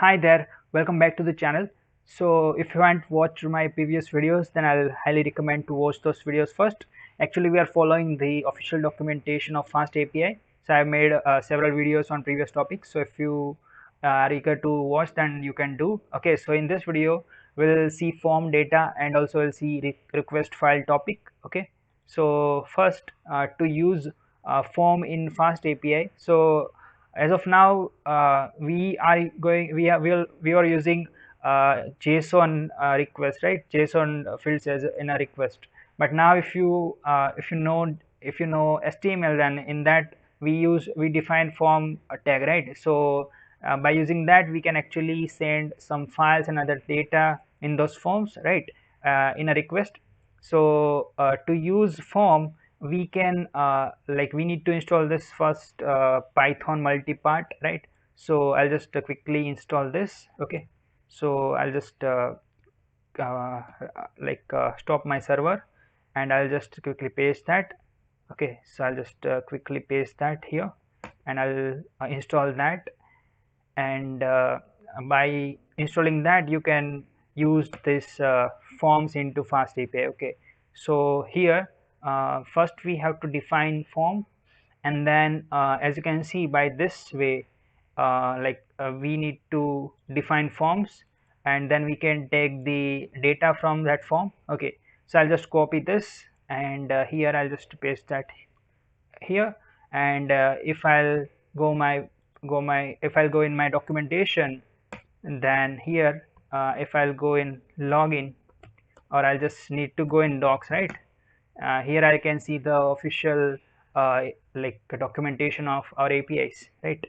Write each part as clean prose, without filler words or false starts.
Hi there, welcome back to the channel. So if you haven't watched my previous videos, then I'll highly recommend to watch those videos first. Actually, we are following the official documentation of FastAPI. So I've made several videos on previous topics. So if you are eager to watch, then you can do. Okay, so in this video, we'll see form data and also we'll see request file topic. Okay, so first to use form in FastAPI. So as of now we are using JSON request, right? JSON fields as in a request. But now if you know HTML, then in that we define form tag, right? So by using that we can actually send some files and other data in those forms, right? In a request. So to use form, we can we need to install this first Python multipart, right? So I'll just quickly install this. Okay, so I'll just uh, stop my server and I'll just quickly paste that. Okay, so I'll just quickly paste that here and I'll install that. And by installing that, you can use this forms into FastAPI. Okay, so here first we have to define form, and then as you can see by this way, we need to define forms, and then we can take the data from that form. Okay, so I'll just copy this, and here I'll just paste that here. And if I'll if I'll go in my documentation, then here if I'll go in login, or I'll just need to go in docs, right? Here I can see the official documentation of our APIs, right?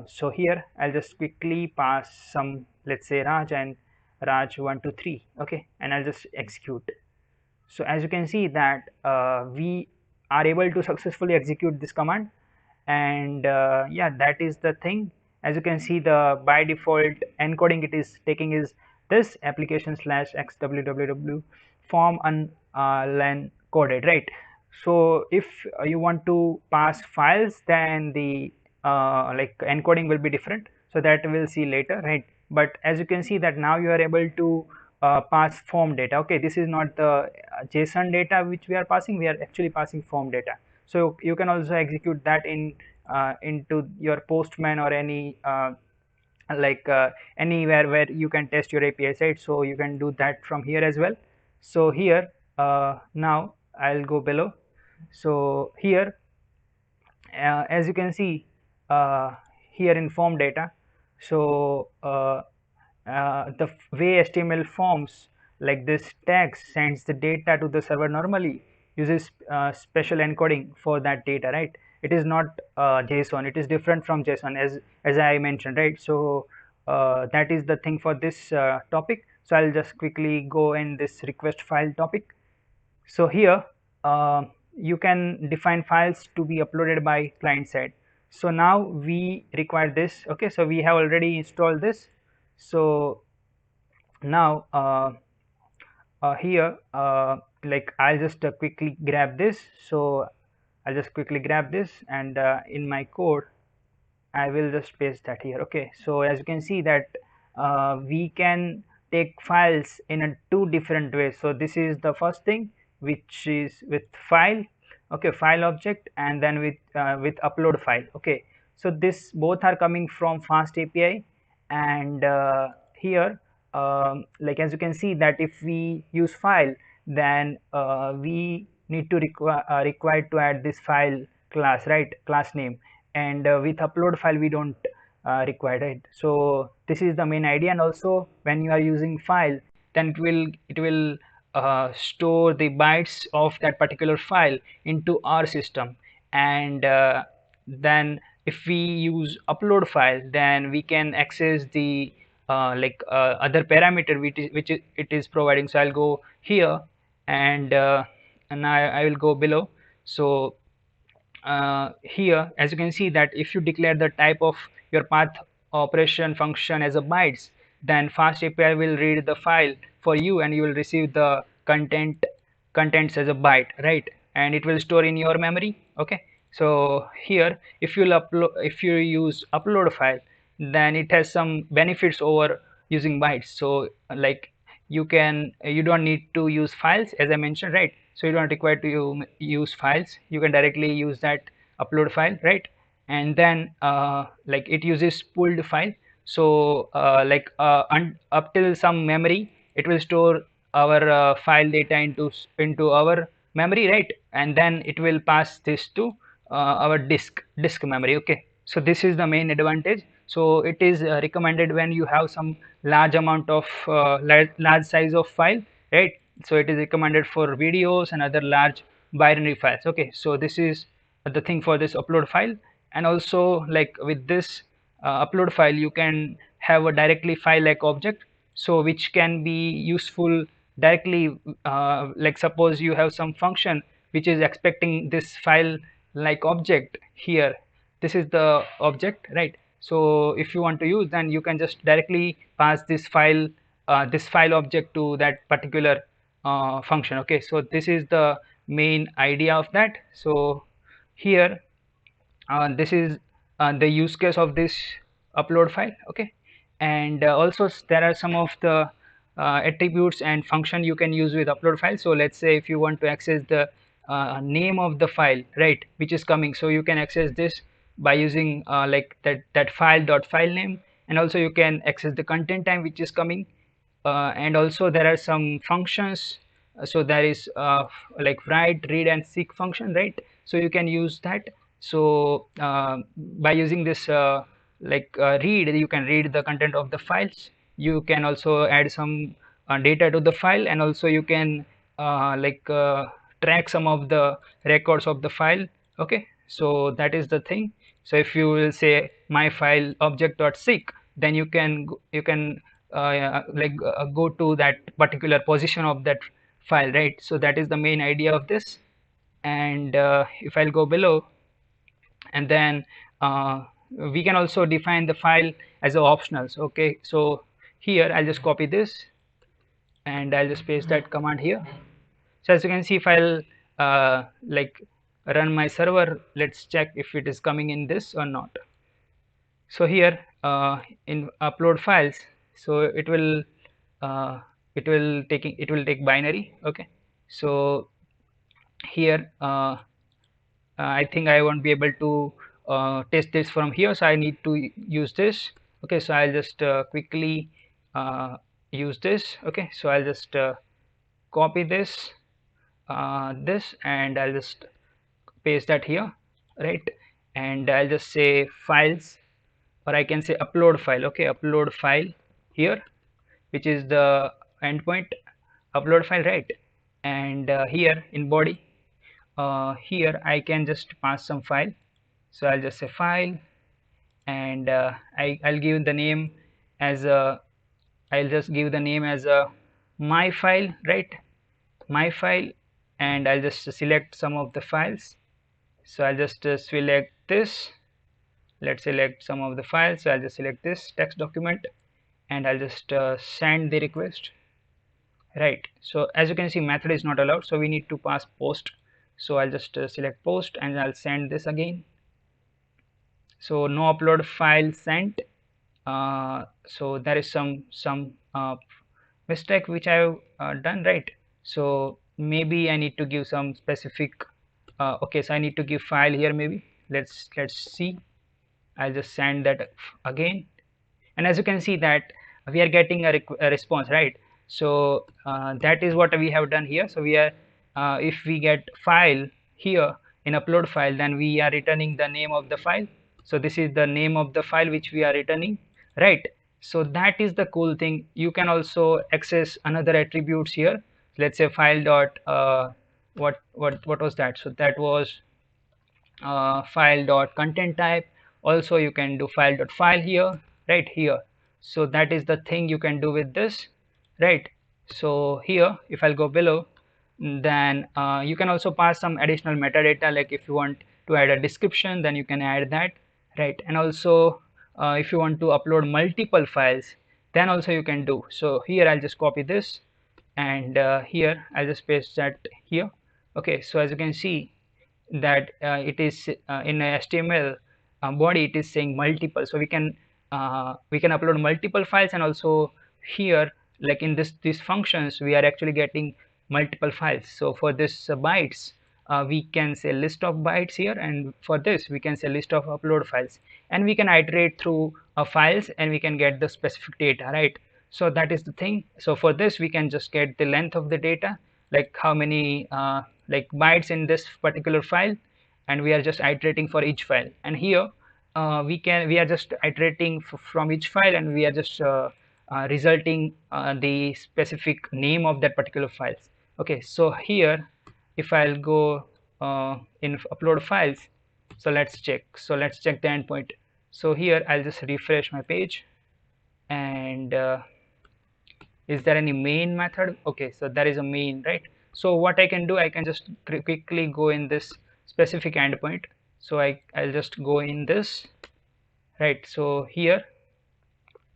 So here I'll just quickly pass some, let's say Raj and Raj 123. Okay, and I'll just execute. So as you can see that we are able to successfully execute this command. And yeah, that is the thing. As you can see, the by default encoding it is taking is this application slash xwww form unlen coded, right? So if you want to pass files, then the encoding will be different, so that we'll see later, right? But as you can see that now you are able to pass form data. Okay, this is not the JSON data which we are passing, we are actually passing form data. So you can also execute that in into your Postman or any anywhere where you can test your API site. So you can do that from here as well. So here now I'll go below. So here as you can see here in form data, so the way HTML forms like this tags sends the data to the server normally uses special encoding for that data, right? It is not JSON, it is different from JSON, as I mentioned, right? So that is the thing for this topic. So I'll just quickly go in this request file topic. So here you can define files to be uploaded by client side. So now we require this. Okay, so we have already installed this. So now here I'll just quickly grab this. So I'll just quickly grab this, and in my code I will just paste that here. Okay, so as you can see that we can take files in two different ways. So this is the first thing, which is with file. Okay, file object, and then with upload file. Okay, so this both are coming from FastAPI. And here as you can see that if we use file, then we need to required to add this file class, right? Class name. And with upload file we don't require it. So this is the main idea. And also when you are using file, then it will store the bytes of that particular file into our system. And then if we use upload file, then we can access the other parameter it is providing. So I'll go here, and I will go below. So here as you can see that if you declare the type of your path operation function as a bytes, then FastAPI will read the file for you and you will receive the contents as a byte, right? And it will store in your memory. Okay, so here if you use upload file, then it has some benefits over using bytes. So like you don't need to use files, as I mentioned, right? So you don't require to use files. You can directly use that upload file, right? And then like it uses pooled file. So up till some memory, it will store our file data into our memory, right? And then it will pass this to our disk memory. Okay, so this is the main advantage. So it is recommended when you have some large amount of large size of file, right? So it is recommended for videos and other large binary files. Okay, so this is the thing for this upload file. And also, like with this upload file, you can have a directly file like object, so which can be useful directly. Like suppose you have some function which is expecting this file like object here. This is the object, right? So if you want to use, then you can just directly pass this file object to that particular function. Okay, so this is the main idea of that. So here this is the use case of this upload file. Okay, and also there are some of the attributes and function you can use with upload file. So let's say if you want to access the name of the file, right, which is coming, so you can access this by using like that file name. And also you can access the content time which is coming, and also there are some functions. So there is like write, read and seek function, right? So you can use that. So by using this read, you can read the content of the files. You can also add some data to the file, and also you can track some of the records of the file. Okay, so that is the thing. So if you will say my file object.seek, then you can go to that particular position of that file, right? So that is the main idea of this. And if I'll go below, and then we can also define the file as a optionals. Okay, so here I'll just copy this and I'll just paste that command here. So as you can see, if I'll like run my server, let's check if it is coming in this or not. So here in upload files, so uh, it will take binary. Okay, so here I think I won't be able to test this from here, so I need to use this. Okay, so I'll just quickly use this. Okay, so I'll just copy this and I'll just paste that here, right? And I'll just say files, or I can say upload file. Okay, upload file here, which is the endpoint upload file, right? And here in body, here I can just pass some file. So I'll just say file, and I'll give the name as a I'll just give the name as a my file, right? My file. And I'll just select some of the files. So I'll just select this. Let's select some of the files. So I'll just select this text document and I'll just send the request, right? So as you can see, method is not allowed, so we need to pass post. So I'll just select post and I'll send this again. So no upload file sent. So there is some mistake which I've done, right? So maybe I need to give some specific okay, so I need to give file here maybe. Let's see. I'll just send that again, and as you can see that we are getting a response, right? So that is what we have done here. So we are if we get file here in upload file, then we are returning the name of the file. So this is the name of the file which we are returning, right? So that is the cool thing. You can also access another attributes here. Let's say file dot what was that? So that was file dot content type. Also you can do file dot file here, right here. So that is the thing you can do with this, right? So here if I'll go below, then you can also pass some additional metadata, like if you want to add a description, then you can add that, right? And also if you want to upload multiple files, then also you can do. So here I'll just copy this, and here I'll just paste that here. Okay, so as you can see that it is in a HTML body, it is saying multiple. So we can we can upload multiple files, and also here, like in these functions, we are actually getting multiple files. So for this bytes, we can say list of bytes here, and for this we can say list of upload files, and we can iterate through files, and we can get the specific data, right? So that is the thing. So for this we can just get the length of the data, like how many like bytes in this particular file, and we are just iterating for each file. And here we are just iterating from each file, and we are just resulting the specific name of that particular files. Okay, so here if I'll go in upload files, so let's check the endpoint. So here I'll just refresh my page, and is there any main method? Okay, so there is a main, right? So what I can do, I can just quickly go in this specific endpoint. So I'll just go in this, right? So here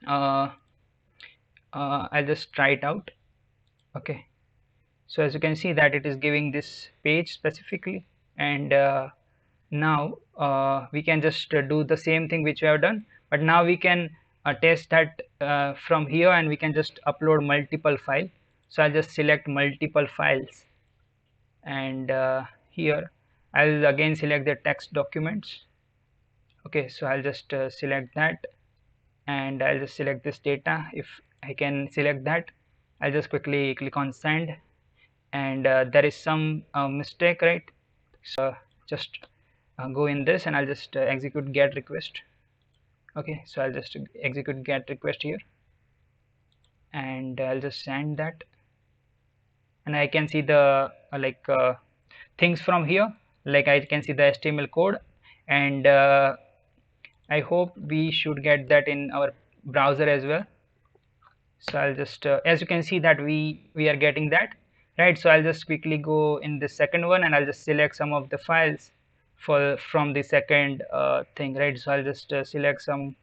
uh, I'll just try it out. Okay, so as you can see that it is giving this page specifically, and now we can just do the same thing which we have done, but now we can test that from here, and we can just upload multiple files. So I'll just select multiple files, and here I'll again select the text documents. Okay, so I'll just select that, and I'll just select this data. If I can select that, I'll just quickly click on send, and there is some mistake, right? So just go in this, and I'll just execute get request. Okay, so I'll just execute get request here, and I'll just send that, and I can see the things from here, like I can see the HTML code, and I hope we should get that in our browser as well. So I'll just as you can see that we are getting that, right? So I'll just quickly go in the second one, and I'll just select some of the files for from the second thing, right? So I'll just select some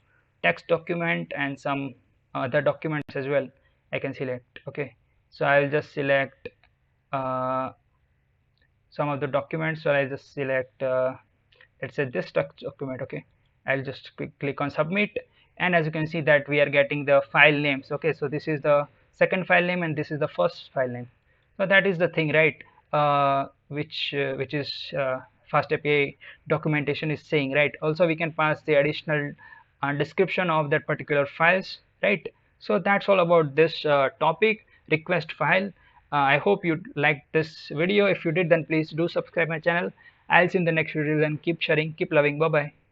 text document and some other documents as well I can select. Okay, so I'll just select uh, some of the documents. So I'll just select let's say this text document. Okay, I'll just click on submit, and as you can see that we are getting the file names. Okay, so this is the second file name, and this is the first file name. So that is the thing, right? Which is FastAPI documentation is saying, right? Also we can pass the additional description of that particular files, right? So that's all about this topic, request file. I hope you liked this video. If you did, then please do subscribe my channel. I'll see you in the next video, and keep sharing, keep loving. Bye bye.